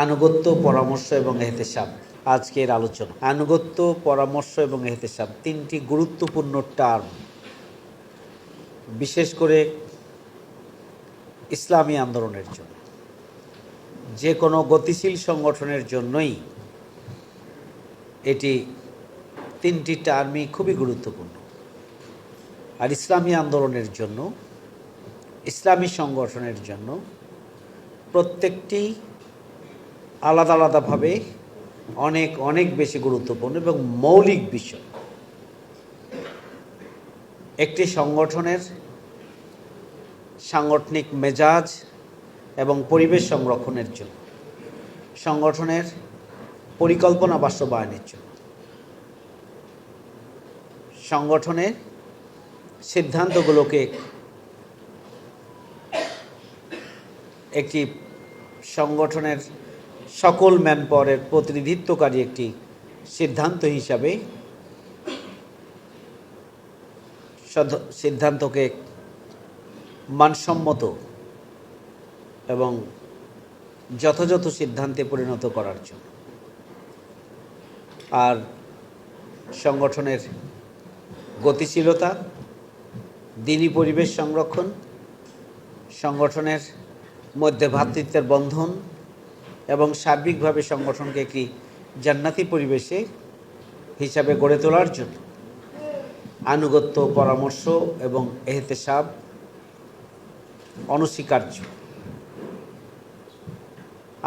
আনুগত্য, পরামর্শ এবং এহতেসাব আজকের আলোচনা। আনুগত্য, পরামর্শ এবং এহতেসাব তিনটি গুরুত্বপূর্ণ টার্ম, বিশেষ করে ইসলামী আন্দোলনের জন্য। যে কোনো গতিশীল সংগঠনের জন্যই এটি তিনটি টার্মই খুবই গুরুত্বপূর্ণ। আর ইসলামী আন্দোলনের জন্য, ইসলামী সংগঠনের জন্য প্রত্যেকটি আলাদা আলাদাভাবে অনেক অনেক বেশি গুরুত্বপূর্ণ এবং মৌলিক বিষয়। একটি সংগঠনের সাংগঠনিক মেজাজ এবং পরিবেশ সংরক্ষণের জন্য, সংগঠনের পরিকল্পনা বাস্তবায়নের জন্য, সংগঠনের সিদ্ধান্তগুলোকে একটি সংগঠনের সকল ম্যানপাওয়ারের প্রতিনিধিত্বকারী একটি সিদ্ধান্ত হিসাবে সিদ্ধান্তকে মানসম্মত এবং যথাযথ সিদ্ধান্তে পরিণত করার জন্য, আর সংগঠনের গতিশীলতা, দিনী পরিবেশ সংরক্ষণ, সংগঠনের মধ্যে ভ্রাতৃত্বের বন্ধন এবং সার্বিকভাবে সংগঠনকে একটি জান্নাতি পরিবেশে হিসাবে গড়ে তোলার জন্য আনুগত্য, পরামর্শ এবং এহতেসাব অনস্বীকার্য।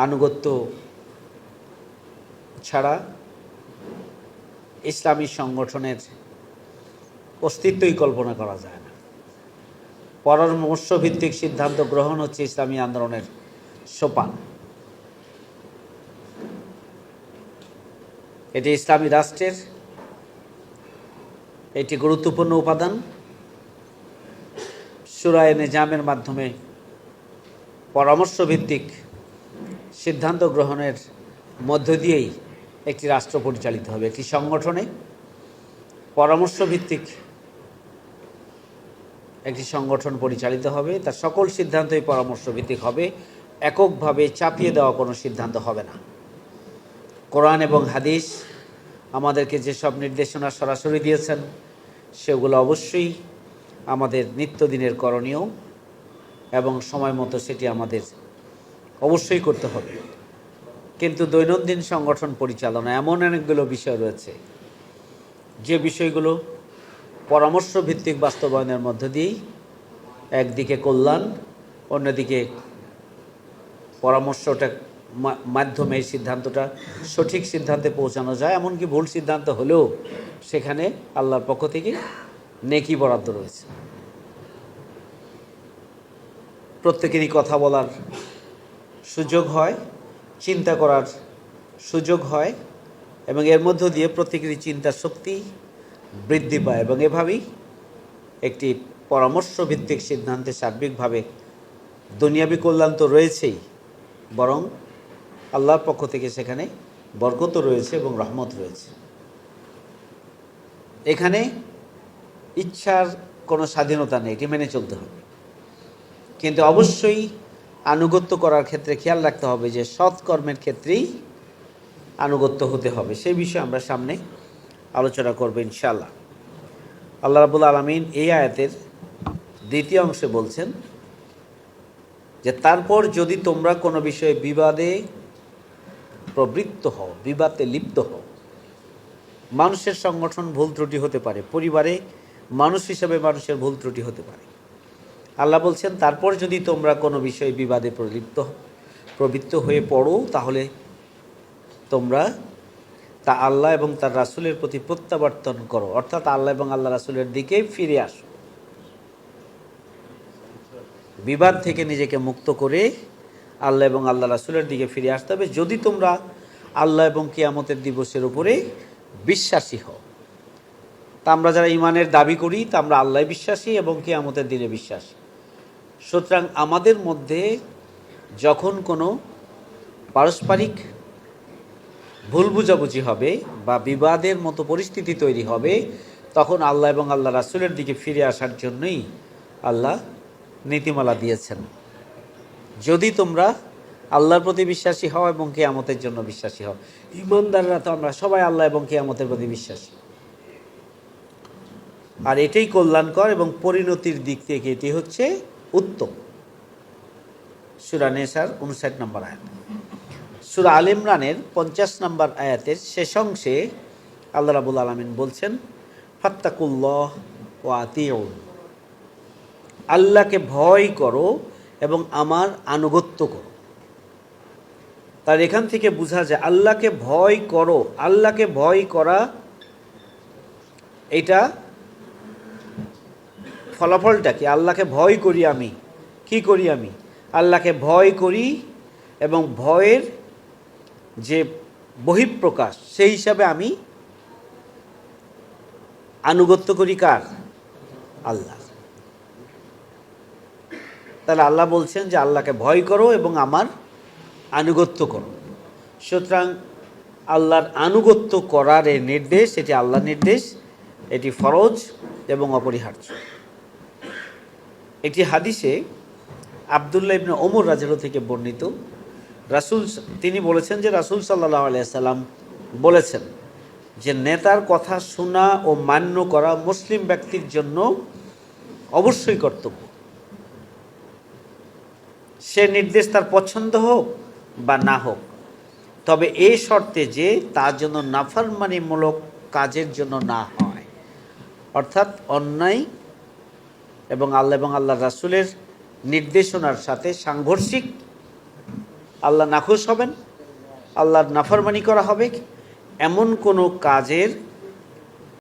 আনুগত্য ছাড়া ইসলামী সংগঠনের অস্তিত্বই কল্পনা করা যায় না। পরামর্শভিত্তিক সিদ্ধান্ত গ্রহণ হচ্ছে ইসলামী আন্দোলনের সোপান। এটি ইসলামী রাষ্ট্রের একটি গুরুত্বপূর্ণ উপাদান। শূরা-এ নিজামের মাধ্যমে পরামর্শভিত্তিক সিদ্ধান্ত গ্রহণের মধ্য দিয়েই একটি রাষ্ট্র পরিচালিত হবে। একটি সংগঠনে পরামর্শভিত্তিক একটি সংগঠন পরিচালিত হবে, তার সকল সিদ্ধান্তই পরামর্শভিত্তিক হবে। এককভাবে চাপিয়ে দেওয়া কোনো সিদ্ধান্ত হবে না। কোরআন এবং হাদিস আমাদেরকে যেসব নির্দেশনা সরাসরি দিয়েছেন সেগুলো অবশ্যই আমাদের নিত্যদিনের করণীয় এবং সময় মতো সেটি আমাদের অবশ্যই করতে হবে। কিন্তু দৈনন্দিন সংগঠন পরিচালনা এমন অনেকগুলো বিষয় রয়েছে যে বিষয়গুলো পরামর্শভিত্তিক বাস্তবায়নের মধ্য দিয়েই একদিকে কল্যাণ, অন্যদিকে পরামর্শটা মাধ্যমে এই সিদ্ধান্তটা সঠিক সিদ্ধান্তে পৌঁছানো যায়। এমনকি ভুল সিদ্ধান্ত হলেও সেখানে আল্লাহর পক্ষ থেকে নেকি বরাদ্দ রয়েছে। প্রত্যেকেরই কথা বলার সুযোগ হয়, চিন্তা করার সুযোগ হয় এবং এর মধ্য দিয়ে প্রত্যেকেরই চিন্তার শক্তি বৃদ্ধি পায় এবং এভাবেই একটি পরামর্শভিত্তিক সিদ্ধান্তে সার্বিকভাবে দুনিয়াবি কল্যাণ তো রয়েছেই, বরং আল্লাহর পক্ষ থেকে সেখানে বরকত রয়েছে এবং রহমত রয়েছে। এখানে ইচ্ছার কোনো স্বাধীনতা নেই, এটি মেনে চলতে হবে। কিন্তু অবশ্যই আনুগত্য করার ক্ষেত্রে খেয়াল রাখতে হবে যে সৎকর্মের ক্ষেত্রেই আনুগত্য হতে হবে। সেই বিষয়ে আমরা সামনে আলোচনা করব ইনশাআল্লাহ। আল্লাহ রাব্বুল আলামিন এই আয়াতের দ্বিতীয় অংশে বলছেন যে তারপর যদি তোমরা কোনো বিষয়ে বিবাদে প্রবৃত্ত হও, বিবাদে লিপ্ত হও। মানুষের সংগঠন ভুল ত্রুটি হতে পারে, পরিবারে মানুষ হিসেবে মানুষের ভুল ত্রুটি হতে পারে। আল্লাহ বলছেন তারপর যদি তোমরা কোনো বিষয়ে বিবাদে প্রবৃত্ত হয়ে পড়ো, তাহলে তোমরা তা আল্লাহ এবং তার রাসূলের প্রতি প্রত্যাবর্তন করো, অর্থাৎ আল্লাহ এবং আল্লাহ রাসূলের দিকে ফিরে আসো। বিবাদ থেকে নিজেকে মুক্ত করে আল্লাহ এবং আল্লাহ রাসূলের দিকে ফিরে আসতে হবে যদি তোমরা আল্লাহ এবং কিয়ামতের দিবসের উপরে বিশ্বাসী হও। তা আমরা যারা ঈমানের দাবি করি তা আমরা আল্লাহ বিশ্বাসী এবং কিয়ামতের দিনে বিশ্বাসী। সুতরাং আমাদের মধ্যে যখন কোনো পারস্পরিক ভুল বুঝাবুঝি হবে বা বিবাদের মতো পরিস্থিতি তৈরি হবে, তখন আল্লাহ এবং আল্লাহ রাসূলের দিকে ফিরে আসার জন্যই আল্লাহ নীতিমালা দিয়েছেন। যদি তোমরা আল্লাহর প্রতি বিশ্বাসী হও এবং কিয়ামতের জন্য বিশ্বাসী হও। ঈমানদাররা তো আমরা সবাই আল্লাহ এবং কিয়ামতের প্রতি বিশ্বাসী, আর এটাই কল্যাণকর এবং পরিণতির দিক থেকে এটি হচ্ছে উত্তম। সূরা নেসার 59 নম্বর আয়াত। সূরা আল ইমরানের 50 নম্বর আয়াতের শেষ অংশে আল্লাহ রাব্বুল আলামিন বলছেন, ফাত্তাকুল্লাহ ওয়া আতিউন, আল্লাহকে ভয় করো এবং আমার আনুগত্য করো। তার এখান থেকে বোঝা যায় আল্লাহকে ভয় করো, আল্লাহকে ভয় করা এটা ফলাফলটা কি? আল্লাহকে ভয় করি আমি, কি করি আমি? আল্লাহকে ভয় করি এবং ভয়ের যে বহিঃপ্রকাশ সেই হিসাবে আমি আনুগত্য করি কার? আল্লাহ। তাহলে আল্লাহ বলছেন যে আল্লাহকে ভয় করো এবং আমার আনুগত্য করো। সুতরাং আল্লাহর আনুগত্য করার এই নির্দেশ, এটি আল্লাহর নির্দেশ, এটি ফরজ এবং অপরিহার্য। একটি হাদিসে আব্দুল্লাহ ইবনে ওমর রাদিয়াল্লাহু থেকে বর্ণিত, তিনি বলেছেন যে রাসূল সাল্লাল্লাহু আলাইহি সাল্লাম বলেছেন যে নেতার কথা শোনা ও মান্য করা মুসলিম ব্যক্তির জন্য অবশ্যই কর্তব্য। সে নির্দেশ তার পছন্দ হোক বা না হোক, তবে এই শর্তে যে তার জন্য নাফরমানিমূলক কাজের জন্য না হয়, অর্থাৎ অন্যায় এবং আল্লাহ রাসূলের নির্দেশনার সাথে সাংঘর্ষিক, আল্লাহ নাখুশ হবেন, আল্লাহর নাফরমানি করা হবে, এমন কোনো কাজের